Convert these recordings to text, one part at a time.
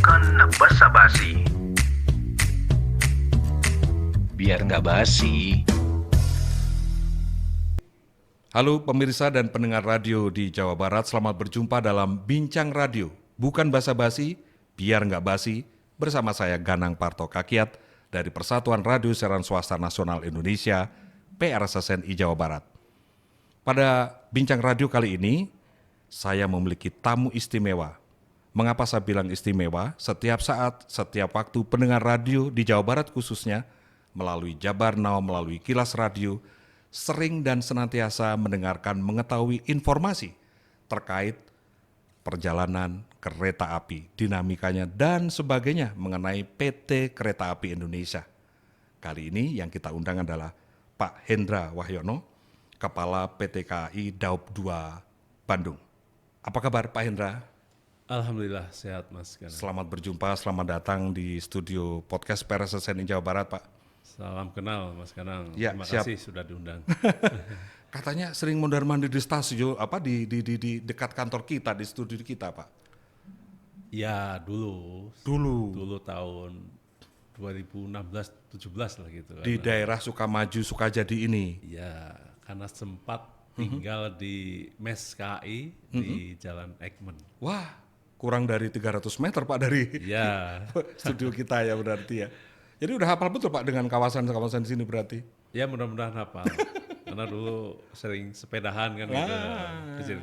bukan basa-basi. Biar nggak basi. Halo pemirsa dan pendengar radio di Jawa Barat, selamat berjumpa dalam Bincang Radio. Bukan basa-basi, biar nggak basi, bersama saya Ganang Parto Kakiat dari Persatuan Radio Siaran Swasta Nasional Indonesia, PRSSNI Jawa Barat. Pada Bincang Radio kali ini, saya memiliki tamu istimewa. Mengapa saya bilang istimewa? Setiap saat, setiap waktu pendengar radio di Jawa Barat khususnya, melalui Jabar Now, melalui Kilas Radio, sering dan senantiasa mendengarkan mengetahui informasi terkait perjalanan kereta api, dinamikanya dan sebagainya mengenai PT Kereta Api Indonesia. Kali ini yang kita undang adalah Pak Hendra Wahyono, Kepala PT KAI Daop 2 Bandung. Apa kabar Pak Hendra? Alhamdulillah sehat Mas Ganang. Selamat berjumpa, selamat datang di studio podcast PRSSNI Jawa Barat Pak. Salam kenal Mas Ganang. Ya, Terima siap. kasih sudah diundang. Katanya sering mondar-mandir di stasiun di dekat kantor kita, di studio kita Pak. Ya dulu tahun 2016-17 lah gitu. Di daerah Sukamaju, Sukajadi ini. Ya karena sempat tinggal di Mes KAI di Jalan Ekmen. Wah, kurang dari 300 meter Pak dari Ya, studio kita ya berarti ya. Jadi udah hafal betul Pak dengan kawasan-kawasan di sini berarti. ya mudah-mudahan hafal. Karena dulu sering sepedahan kan gitu.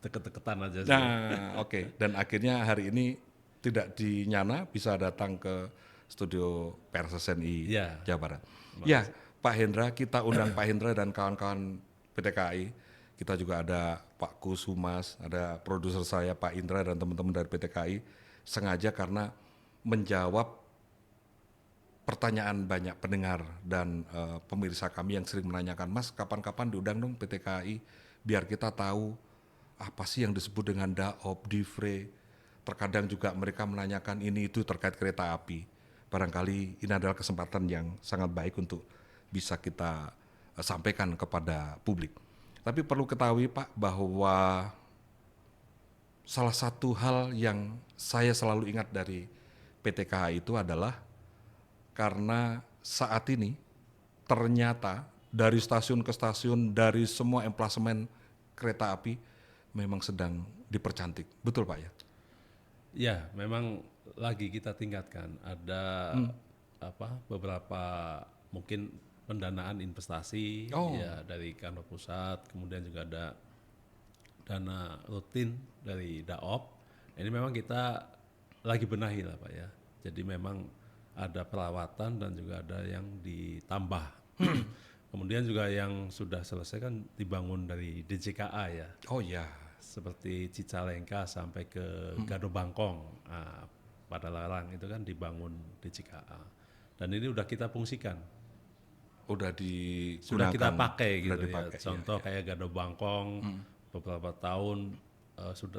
Deket-deketan aja sih. Nah, oke. Dan akhirnya hari ini tidak dinyana bisa datang ke studio PRSSNI Ya. Jawa Barat. Ya, Pak Hendra, kita undang Pak Hendra dan kawan-kawan PT KAI. Kita juga ada Pak Kusumas, ada produser saya Pak Indra dan teman-teman dari PT KAI sengaja karena menjawab pertanyaan banyak pendengar dan pemirsa kami yang sering menanyakan, Mas kapan-kapan diundang dong PT KAI biar kita tahu apa sih yang disebut dengan Daop, Divre. Terkadang juga mereka menanyakan ini itu terkait kereta api. Barangkali ini adalah kesempatan yang sangat baik untuk bisa kita sampaikan kepada publik. Tapi perlu ketahui Pak bahwa salah satu hal yang saya selalu ingat dari PT KAI itu adalah karena saat ini ternyata dari stasiun ke stasiun, dari semua emplasemen kereta api memang sedang dipercantik. Betul Pak ya? Ya, memang lagi kita tingkatkan. Ada beberapa mungkin pendanaan investasi ya dari kantor pusat, kemudian juga ada dana rutin dari Daop. Ini memang kita lagi benahi lah Pak ya. Jadi memang ada perawatan dan juga ada yang ditambah. Kemudian juga yang sudah selesai kan dibangun dari DJKA ya. Oh ya. Seperti Cicalengka sampai ke Gado Bangkong. Nah, pada Larang itu kan dibangun DJKA. Dan ini udah kita fungsikan. Sudah kita pakai gitu ya. Contoh kayak Gado Bangkong beberapa tahun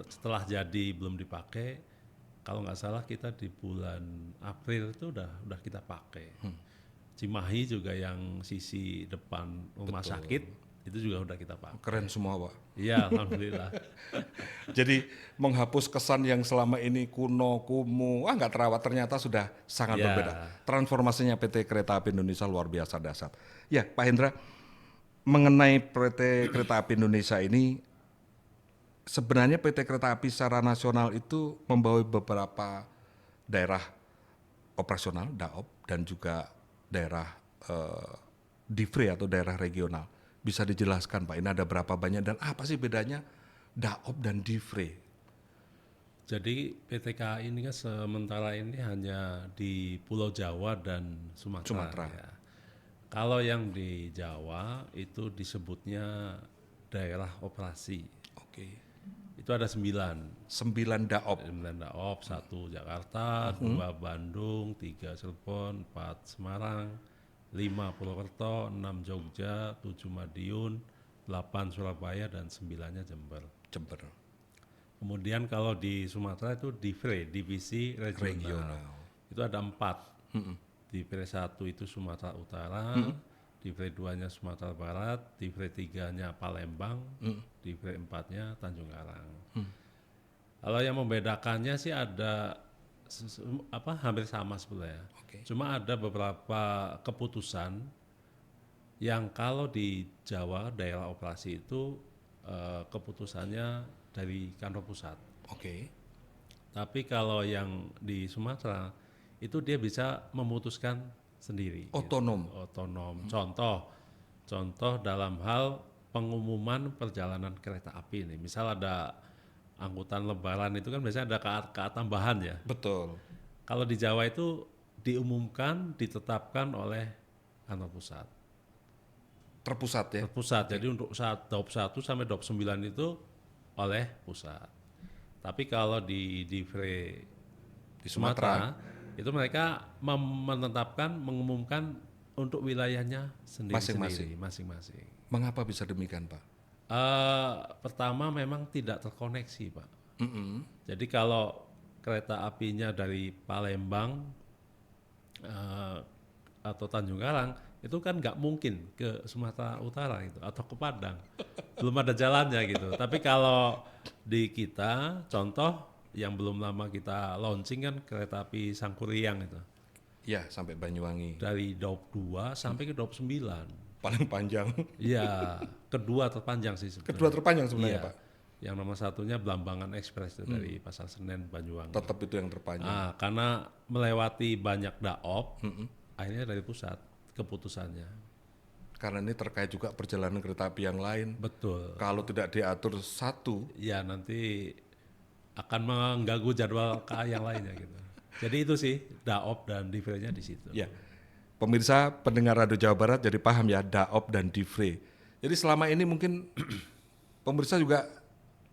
setelah jadi belum dipakai. Kalau nggak salah kita di bulan April itu udah kita pakai. Cimahi juga yang sisi depan rumah sakit itu juga udah kita pakai. Keren semua Pak. Iya, alhamdulillah. Jadi menghapus kesan yang selama ini kuno, kumuh, nggak terawat, ternyata sudah sangat berbeda. Transformasinya PT Kereta Api Indonesia luar biasa dahsyat. Ya Pak Hendra, mengenai PT Kereta Api Indonesia ini, sebenarnya PT Kereta Api secara nasional itu membawa beberapa daerah operasional, Daop, dan juga daerah Divre atau daerah regional. Bisa dijelaskan Pak, ini ada berapa banyak dan apa sih bedanya Daop dan Divre? Jadi PT KAI ini kan sementara ini hanya di Pulau Jawa dan Sumatera. Ya. Kalau yang di Jawa itu disebutnya daerah operasi. Oke. Itu ada 9 Daop. 9 Daop, 1 Jakarta, 2 Bandung, 3 Cirebon, 4 Semarang, 5 Purwokerto, 6 Jogja, 7 Madiun, 8 Surabaya, dan 9-nya Jember. Kemudian kalau di Sumatera itu Divre, divisi regional. Itu ada 4. Divre 1 itu Sumatera Utara, Divre 2-nya Sumatera Barat, Divre 3-nya Palembang, Divre 4-nya Tanjung Karang. Kalau yang membedakannya sih ada hampir sama sebetulnya. Oke. Cuma ada beberapa keputusan yang kalau di Jawa daerah operasi itu keputusannya dari kantor pusat. Oke. Tapi kalau yang di Sumatera itu dia bisa memutuskan sendiri. Otonom. Otonom. Contoh dalam hal pengumuman perjalanan kereta api ini. Misal ada angkutan lebaran itu kan biasanya ada KA tambahan ya. Betul. Kalau di Jawa itu diumumkan, ditetapkan oleh kantor pusat. Terpusat ya. Terpusat. Jadi untuk DAOP 1 sampai DAOP 9 itu oleh pusat. Tapi kalau di Divre Di Sumatera. itu mereka menetapkan, mengumumkan untuk wilayahnya Masing-masing. masing-masing. Mengapa bisa demikian, Pak? Pertama memang tidak terkoneksi, Pak. Mm-mm. Jadi kalau kereta apinya dari Palembang atau Tanjung Karang itu kan nggak mungkin ke Sumatera Utara gitu atau ke Padang, belum ada jalannya gitu. Tapi kalau di kita, contoh yang belum lama kita launching kan kereta api Sangkuriang itu Ya, sampai Banyuwangi. dari DAOP 2 sampai ke DAOP 9. Paling panjang. Iya, kedua terpanjang sih sebenarnya. Kedua terpanjang sebenarnya, Iya. Pak. Yang nomor satunya Blambangan Express itu dari Pasar Senen Banyuwangi. Tetap itu yang terpanjang. Karena melewati banyak daop, akhirnya dari pusat keputusannya. Karena ini terkait juga perjalanan kereta api yang lain. Betul. Kalau tidak diatur satu, Ya nanti akan mengganggu jadwal KA yang lainnya gitu. Jadi itu sih daop dan divre-nya di situ. ya. Pemirsa pendengar Radio Jawa Barat jadi paham ya daop dan divre. Jadi selama ini mungkin pemirsa juga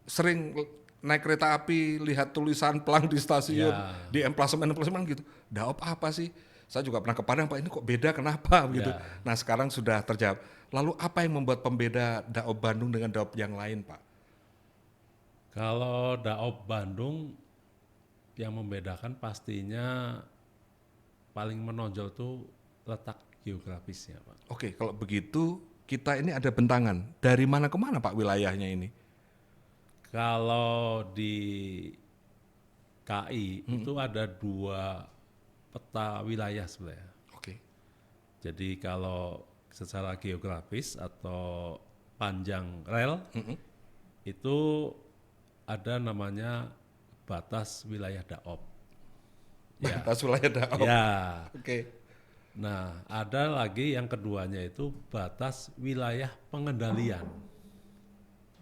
sering naik kereta api lihat tulisan pelang di stasiun, Ya. di emplasemen gitu. Daop apa sih? Saya juga pernah ke Padang, Pak, ini kok beda kenapa gitu. Ya. Nah, sekarang sudah terjawab. Lalu apa yang membuat pembeda daop Bandung dengan daop yang lain, Pak? Kalau daop Bandung yang membedakan pastinya paling menonjol tuh letak geografisnya, Pak. Oke, kalau begitu kita ini ada bentangan. Dari mana ke mana, Pak, wilayahnya ini? Kalau di KI itu ada 2 peta wilayah sebenarnya. Oke. Jadi kalau secara geografis atau panjang rel itu ada namanya batas wilayah daop. Ya. Batas wilayah daop. Ya. Oke. Nah, ada lagi yang keduanya itu batas wilayah pengendalian.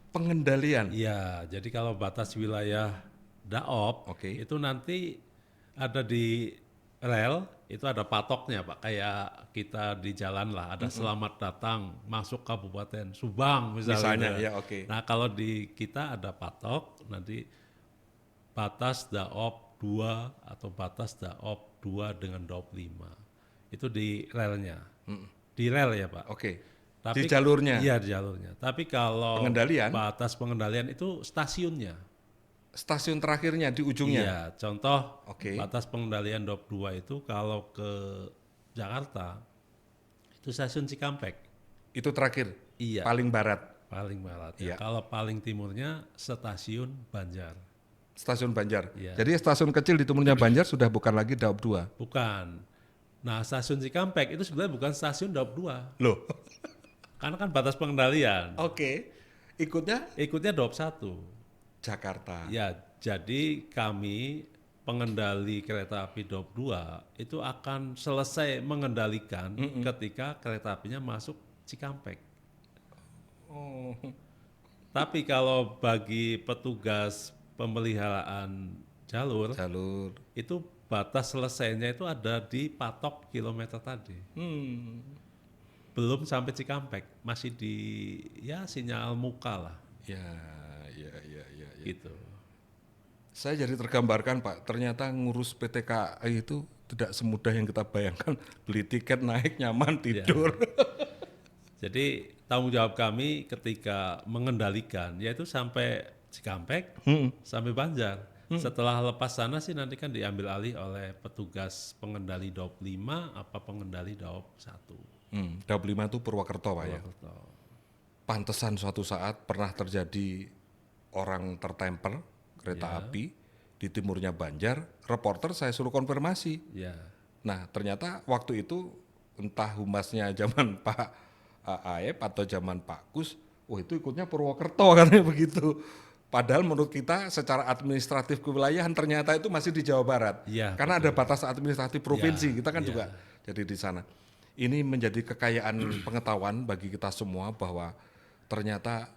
Pengendalian. Iya, jadi kalau batas wilayah daop Oke. itu nanti ada di rel, itu ada patoknya, Pak. Kayak kita di jalan lah, ada selamat datang masuk Kabupaten Subang Misalnya, misalnya. ya, oke. Nah, kalau di kita ada patok, nanti batas daop 2 atau batas daop 2 dengan daop 5. Itu di relnya. Di rel ya, Pak. Oke. Tapi, Di jalurnya. Iya, di jalurnya. Tapi kalau Pengendalian? batas pengendalian itu stasiunnya. Stasiun terakhirnya di ujungnya. Iya, contoh Oke. batas pengendalian DAOP 2 itu kalau ke Jakarta itu stasiun Cikampek. Itu terakhir. Iya. Paling barat. Paling barat. Iya. Ya. Kalau paling timurnya stasiun Banjar. Stasiun Banjar. Iya. Jadi stasiun kecil di timurnya Banjar sudah bukan lagi daop 2. Bukan. Nah, stasiun Cikampek itu sebenarnya bukan stasiun DAOP 2. Loh. Karena kan batas pengendalian. Oke. Ikutnya Ikutnya DAOP 1. Jakarta. Ya, jadi kami pengendali kereta api DAOP 2 itu akan selesai mengendalikan ketika kereta apinya masuk Cikampek. Oh. Tapi kalau bagi petugas pemeliharaan jalur Jalur. itu batas selesainya itu ada di patok kilometer tadi. Belum sampai Cikampek, masih di ya sinyal muka lah Ya. gitu. Saya jadi tergambarkan, Pak. Ternyata ngurus PT KAI itu tidak semudah yang kita bayangkan. Beli tiket, naik, nyaman, tidur. Jadi tanggung jawab kami ketika mengendalikan yaitu sampai Cikampek, sampai Banjar. Setelah lepas sana sih nanti kan diambil alih oleh petugas pengendali DAOP 5 apa pengendali DAOP 1. Daop 5 itu Purwokerto, Pak ya. Purwokerto. Pantesan suatu saat pernah terjadi orang tertemper kereta api di timurnya Banjar, reporter saya suruh konfirmasi. Ya. Nah ternyata waktu itu entah humasnya zaman Pak Aep atau zaman Pak Kus, itu ikutnya Purwokerto katanya begitu. Padahal menurut kita secara administratif kewilayahan ternyata itu masih di Jawa Barat. Ya, Karena betul. ada batas administratif provinsi, Ya, kita kan ya. juga jadi di sana. Ini menjadi kekayaan pengetahuan bagi kita semua bahwa ternyata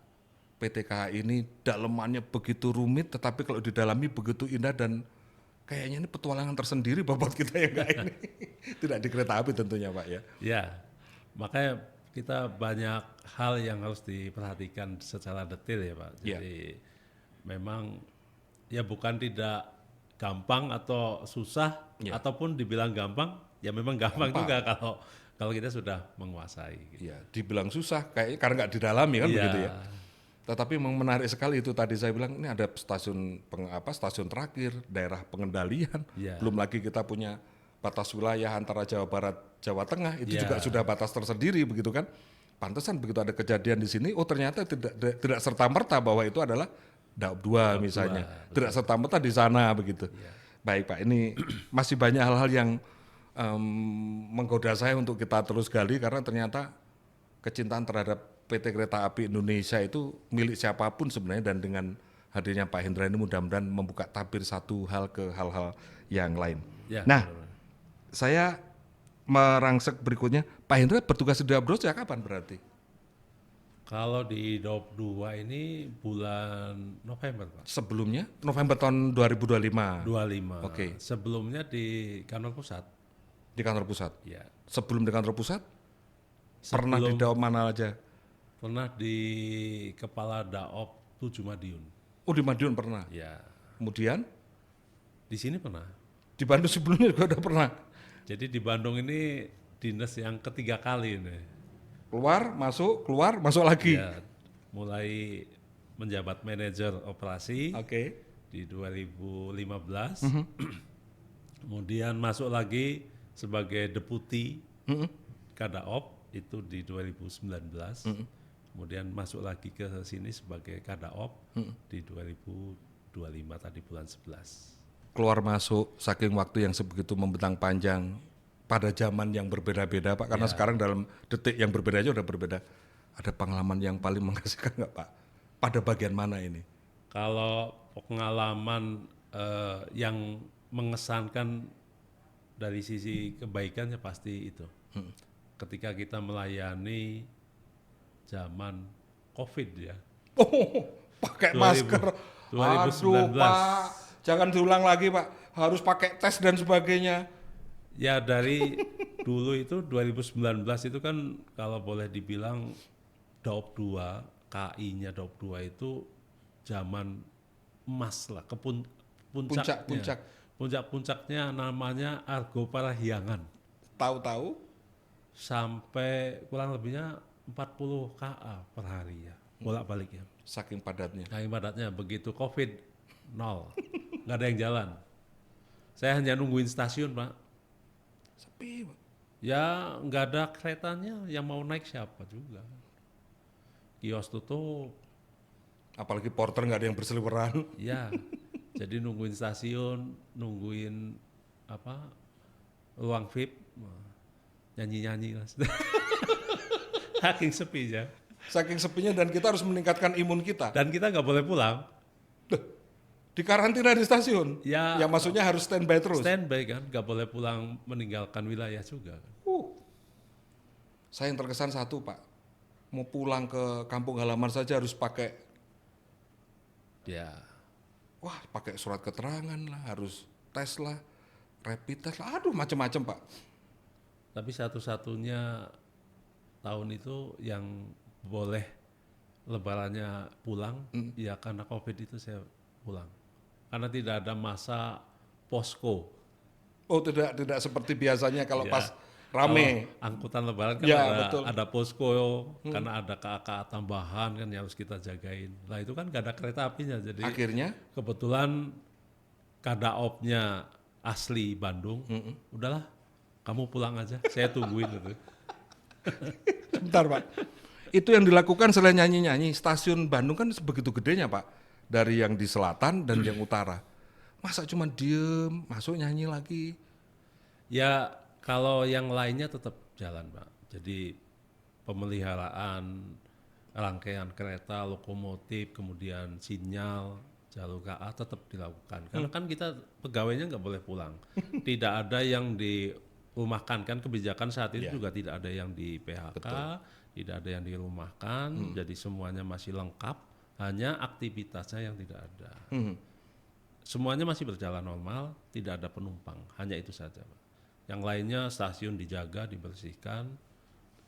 PTKH ini dalemannya begitu rumit, tetapi kalau didalami begitu indah dan kayaknya ini petualangan tersendiri buat kita yang enggak ini. Tidak di kereta api tentunya Pak ya. Ya, makanya kita banyak hal yang harus diperhatikan secara detail ya Pak. Ya. Jadi memang ya bukan tidak gampang atau susah, Ya. ataupun dibilang gampang, ya memang gampang juga kalau kita sudah menguasai. Gitu. Iya, dibilang susah kayak karena nggak didalami kan Iya. begitu ya. Tetapi memang menarik sekali itu tadi saya bilang ini ada stasiun terakhir, daerah pengendalian. Iya. Belum lagi kita punya batas wilayah antara Jawa Barat, Jawa Tengah itu Iya. juga sudah batas tersendiri begitu kan. Pantesan begitu ada kejadian di sini, oh ternyata tidak serta-merta bahwa itu adalah Daop 2 misalnya. Tidak serta-merta di sana begitu. Baik Pak, ini masih banyak hal-hal yang menggoda saya untuk kita terus gali karena ternyata kecintaan terhadap PT Kereta Api Indonesia itu milik siapapun sebenarnya, dan dengan hadirnya Pak Hendra ini mudah-mudahan membuka tabir satu hal ke hal-hal yang lain. Ya, Nah, benar-benar. saya merangsek berikutnya, Pak Hendra bertugas di Daop 2 sejak kapan berarti? Kalau di Daop 2 ini bulan November Pak. Sebelumnya November tahun 2025 25. Oke. Sebelumnya di kantor pusat. di kantor pusat. Ya. Sebelum di kantor pusat pernah di Daop mana aja? Pernah di Kepala Daop 7 Madiun. Oh di Madiun pernah. Ya. Kemudian Di sini pernah. di Bandung sebelumnya juga udah pernah. Jadi di Bandung ini dinas yang ketiga kali ini. Keluar, masuk lagi. Ya, mulai menjabat manajer operasi Oke. di 2015. Kemudian masuk lagi sebagai deputi Kadaop itu di 2019. Kemudian masuk lagi ke sini sebagai Kadaop di 2025 tadi bulan 11. Keluar masuk saking waktu yang sebegitu membentang panjang pada zaman yang berbeda-beda Pak, karena sekarang dalam detik yang berbeda aja udah berbeda. Ada pengalaman yang paling mengasihkan nggak Pak? Pada bagian mana ini? Kalau pengalaman yang mengesankan dari sisi kebaikannya pasti itu. Ketika kita melayani zaman COVID ya. Oh, pakai 2000, masker. 2019. Aduh Pak, jangan diulang lagi Pak. Harus pakai tes dan sebagainya. Ya dari dulu itu 2019 itu kan kalau boleh dibilang Daop 2, KI-nya Daop 2 itu zaman emas lah, puncaknya. Puncak-puncaknya namanya Argo Parahyangan. Tahu-tahu Sampai kurang lebihnya 40 KA per hari ya, bolak-balik ya. saking padatnya. Saking padatnya, begitu COVID, nol. Nggak ada yang jalan. Saya hanya nungguin stasiun Pak. Sepi Pak. Ya nggak ada keretanya, yang mau naik siapa juga. Kios tutup, Apalagi porter nggak ada yang berseliweran. ya. Jadi nungguin stasiun, nungguin ruang VIP, nyanyi-nyanyi lah. Saking sepi ya. Saking sepinya dan kita harus meningkatkan imun kita. Dan kita nggak boleh pulang. Di karantina di stasiun. Ya. Yang maksudnya harus standby terus. Standby kan, nggak boleh pulang meninggalkan wilayah juga. Saya yang terkesan satu Pak. Mau pulang ke kampung halaman saja harus pakai, Ya, pakai surat keterangan lah, harus tes lah, rapid test lah, aduh macam-macam Pak. tapi satu-satunya tahun itu yang boleh lebarannya pulang, ya karena COVID itu saya pulang. Karena tidak ada masa posko. Oh tidak seperti biasanya kalau Ya. pas rame. Kalau angkutan lebaran kan Ya, betul. ada posko, karena ada KA tambahan kan yang harus kita jagain. Nah itu kan gak ada kereta apinya, jadi Akhirnya kebetulan Kadaopnya asli Bandung, udahlah kamu pulang aja, saya tungguin gitu. sebentar Pak. Itu yang dilakukan selain nyanyi-nyanyi, stasiun Bandung kan sebegitu gedenya Pak. Dari yang di selatan dan yang utara. Masa cuma diem, masuk nyanyi lagi? Ya kalau yang lainnya tetap jalan Pak. Jadi pemeliharaan rangkaian kereta, lokomotif, kemudian sinyal, jalur KA tetap dilakukan. Karena kan kita pegawainya nggak boleh pulang. Tidak ada yang dirumahkan, kan kebijakan saat itu juga tidak ada yang di PHK, tidak ada yang dirumahkan, jadi semuanya masih lengkap, hanya aktivitasnya yang tidak ada. Semuanya masih berjalan normal, tidak ada penumpang, hanya itu saja Pak. Yang lainnya stasiun dijaga, dibersihkan,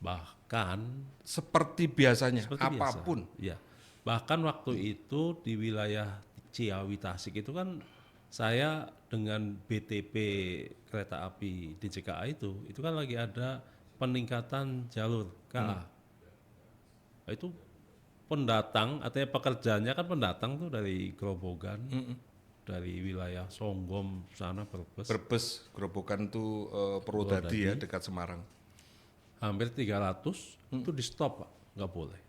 bahkan Seperti biasanya, seperti biasa. apapun. Ya, bahkan waktu itu di wilayah Ciawi Tasik itu kan saya dengan BTP kereta api DJKA itu kan lagi ada peningkatan jalur KA. Nah, itu pendatang, artinya pekerjanya kan pendatang tuh dari Grobogan, dari wilayah Songgom sana Brebes, Brebes, Gerobokan tuh Purwodadi ya, dekat Semarang. hampir 300 itu di stop Pak, nggak boleh.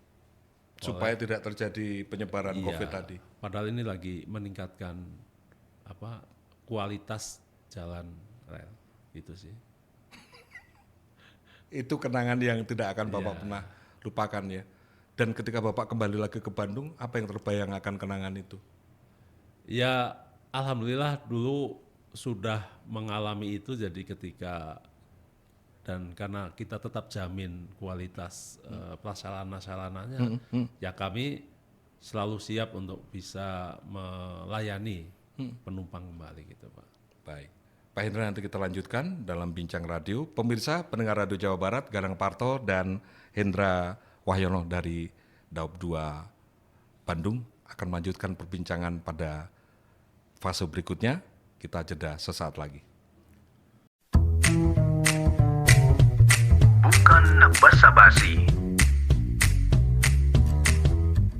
Supaya tidak terjadi penyebaran COVID tadi. Padahal ini lagi meningkatkan kualitas jalan rel itu sih. Itu kenangan yang tidak akan Bapak pernah lupakan ya. Dan ketika Bapak kembali lagi ke Bandung, apa yang terbayang akan kenangan itu? Ya alhamdulillah dulu sudah mengalami itu, jadi ketika dan karena kita tetap jamin kualitas prasarana-sarananya, ya kami selalu siap untuk bisa melayani penumpang kembali gitu Pak. Baik. Pak Hendra, nanti kita lanjutkan dalam Bincang Radio. Pemirsa, pendengar Radio Jawa Barat, Ganang Parto dan Hendra Wahyono dari Daop 2 Bandung akan melanjutkan perbincangan pada fase berikutnya. Kita jeda sesaat lagi. Bukan basa-basi.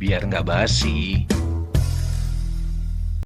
Biar nggak basi.